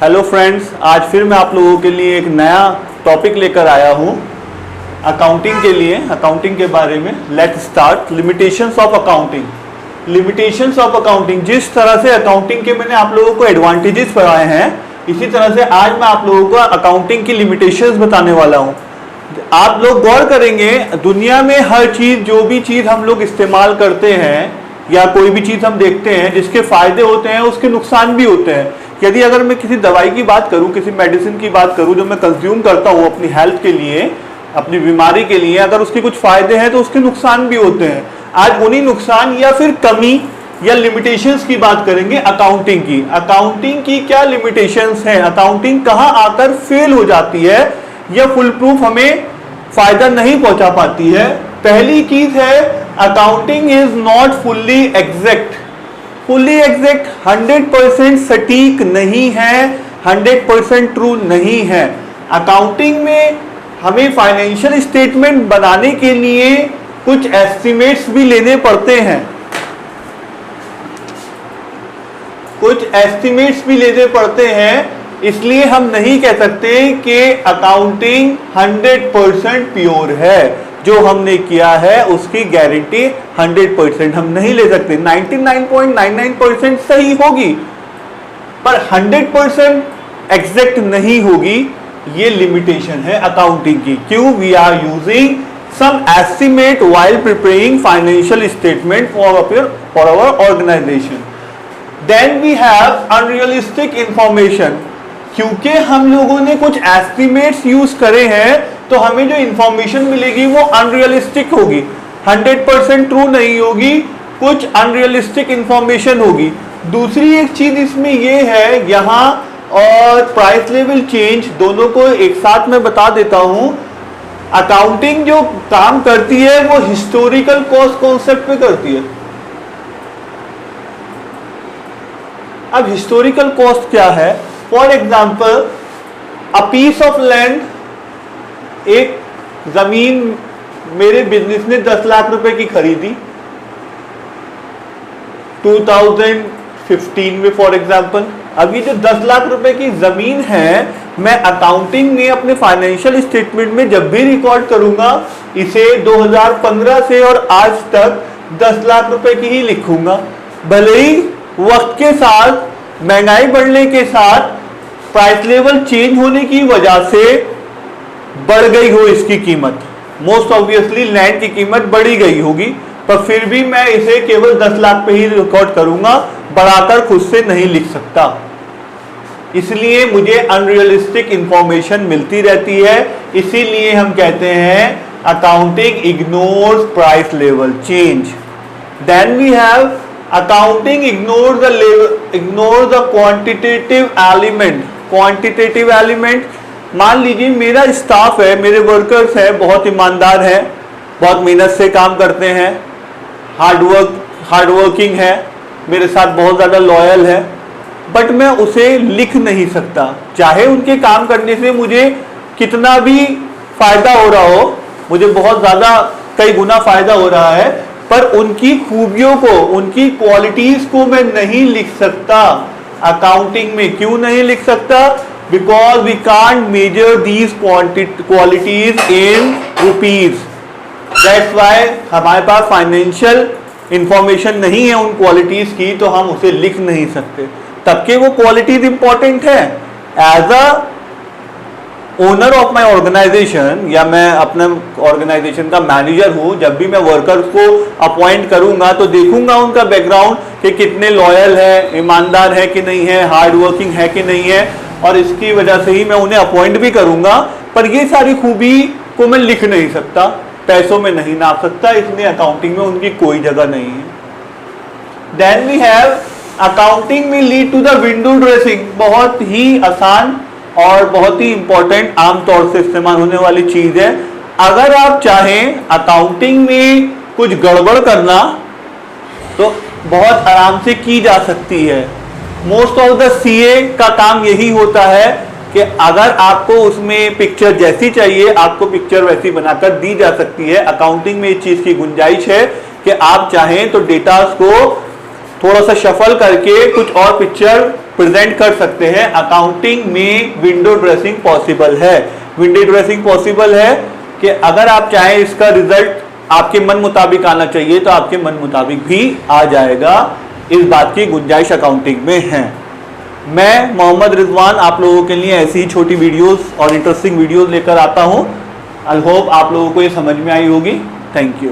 Hello friends, आज फिर मैं आप लोगों के लिए एक नया टॉपिक लेकर आया हूँ अकाउंटिंग के लिए, अकाउंटिंग के बारे में। Let's start. Limitations of accounting. Limitations of accounting, जिस तरह से अकाउंटिंग के मैंने आप लोगों को एडवांटेजेस पढ़ाए हैं, इसी तरह से आज मैं आप लोगों को अकाउंटिंग की लिमिटेशंस बताने वाला हूँ। आप लोग गौर करेंगे, दुनिया में हर चीज़, जो भी चीज़ हम लोग इस्तेमाल करते हैं या कोई भी चीज़ हम देखते हैं, जिसके फायदे होते हैं उसके नुकसान भी होते हैं। यदि अगर मैं किसी दवाई की बात करूं, किसी मेडिसिन की बात करूं जो मैं कंज्यूम करता हूं अपनी हेल्थ के लिए, अपनी बीमारी के लिए, अगर उसके कुछ फायदे हैं तो उसके नुकसान भी होते हैं। आज उन्हीं नुकसान या फिर कमी या लिमिटेशंस की बात करेंगे अकाउंटिंग की। अकाउंटिंग की क्या लिमिटेशंस हैं, अकाउंटिंग कहां आकर फेल हो जाती है या फुल प्रूफ हमें फायदा नहीं पहुंचा पाती है। पहली चीज है, accounting is not fully exact. Fully exact 100% सटीक नहीं है, 100% ट्रू नहीं है। अकाउंटिंग में हमें फाइनेंशियल स्टेटमेंट बनाने के लिए कुछ एस्टिमेट्स भी लेने पड़ते हैं, कुछ एस्टिमेट्स भी लेने पड़ते हैं। इसलिए हम नहीं कह सकते कि अकाउंटिंग 100% प्योर है। जो हमने किया है उसकी गारंटी 100% हम नहीं ले सकते। 99.99% सही होगी पर 100% एग्जैक्ट नहीं होगी। ये लिमिटेशन है अकाउंटिंग की। क्यों? We are using some estimate while preparing financial statement for our organisation. Then we have unrealistic information. क्योंकि हम लोगों ने कुछ एस्टिमेट्स यूज करे हैं तो हमें जो इंफॉर्मेशन मिलेगी वो अनरियलिस्टिक होगी, 100% ट्रू नहीं होगी, कुछ अनरियलिस्टिक इंफॉर्मेशन होगी। दूसरी एक चीज इसमें ये है, यहाँ और प्राइस लेवल चेंज दोनों को एक साथ मैं बता देता हूं। अकाउंटिंग जो काम करती है वो हिस्टोरिकल कॉस्ट कॉन्सेप्ट पे करती है। अब हिस्टोरिकल कॉस्ट क्या है? For example, a piece of land, एक जमीन मेरे बिजनेस ने 10 लाख रुपए की खरीदी 2015 में फॉर एग्जाम्पल। अब ये जो 10 लाख रुपए की जमीन है, मैं अकाउंटिंग में अपने फाइनेंशियल स्टेटमेंट में जब भी रिकॉर्ड करूंगा, इसे 2015 से और आज तक 10 लाख रुपए की ही लिखूंगा। भले ही वक्त के साथ, महंगाई बढ़ने के साथ, प्राइस लेवल चेंज होने की वजह से बढ़ गई हो इसकी कीमत, मोस्ट ऑब्वियसली लैंड की कीमत बढ़ी गई होगी, पर फिर भी मैं इसे केवल 10 लाख पे ही रिकॉर्ड करूंगा, बढ़ाकर खुद से नहीं लिख सकता। इसलिए मुझे अनरियलिस्टिक इंफॉर्मेशन मिलती रहती है। इसीलिए हम कहते हैं accounting ignores price level change. Then we have accounting ignore the quantitative element. Quantitative element, मान लीजिए मेरा स्टाफ है, मेरे वर्कर्स हैं, बहुत ईमानदार हैं, बहुत मेहनत से काम करते हैं, हार्डवर्किंग है, मेरे साथ बहुत ज़्यादा लॉयल है, बट मैं उसे लिख नहीं सकता। चाहे उनके काम करने से मुझे कितना भी फायदा हो रहा हो, मुझे बहुत ज़्यादा कई गुना फायदा हो रहा है, पर उनकी खूबियों को, उनकी क्वालिटीज को मैं नहीं लिख सकता अकाउंटिंग में। क्यों नहीं लिख सकता? Because we can't measure these qualities in rupees. That's why हमारे पास फाइनेंशियल इंफॉर्मेशन नहीं है उन क्वालिटीज की, तो हम उसे लिख नहीं सकते। तब के वो क्वालिटीज इंपॉर्टेंट है। As a owner of my organisation, या मैं अपने ऑर्गेनाइजेशन का मैनेजर हूं, जब भी मैं वर्कर्स को अपॉइंट करूंगा तो देखूंगा उनका बैकग्राउंड कि कितने लॉयल है, ईमानदार है कि नहीं है, हार्ड वर्किंग है कि नहीं है, और इसकी वजह से ही मैं उन्हें अपॉइंट भी करूंगा। पर ये सारी खूबी को मैं लिख नहीं सकता, पैसों में नहीं नाप सकता, इसलिए अकाउंटिंग में उनकी कोई जगह नहीं है। देन वी हैव अकाउंटिंग में lead to the window dressing. बहुत ही आसान और बहुत ही इंपॉर्टेंट, आमतौर से इस्तेमाल होने वाली चीज है। अगर आप चाहें अकाउंटिंग में कुछ गड़बड़ करना तो बहुत आराम से की जा सकती है। मोस्ट ऑफ द सीए का काम यही होता है कि अगर आपको उसमें पिक्चर जैसी चाहिए, आपको पिक्चर वैसी बनाकर दी जा सकती है। अकाउंटिंग में इस चीज की गुंजाइश है कि आप चाहें तो डेटा को थोड़ा सा शफल करके कुछ और पिक्चर प्रेजेंट कर सकते हैं। अकाउंटिंग में विंडो ड्रेसिंग पॉसिबल है। विंडो ड्रेसिंग पॉसिबल है कि अगर आप चाहें इसका रिजल्ट आपके मन मुताबिक आना चाहिए तो आपके मन मुताबिक भी आ जाएगा। इस बात की गुंजाइश अकाउंटिंग में है। मैं मोहम्मद रिजवान आप लोगों के लिए ऐसी ही छोटी वीडियोस और इंटरेस्टिंग वीडियोस लेकर आता हूं। आई होप आप लोगों को ये समझ में आई होगी। Thank you.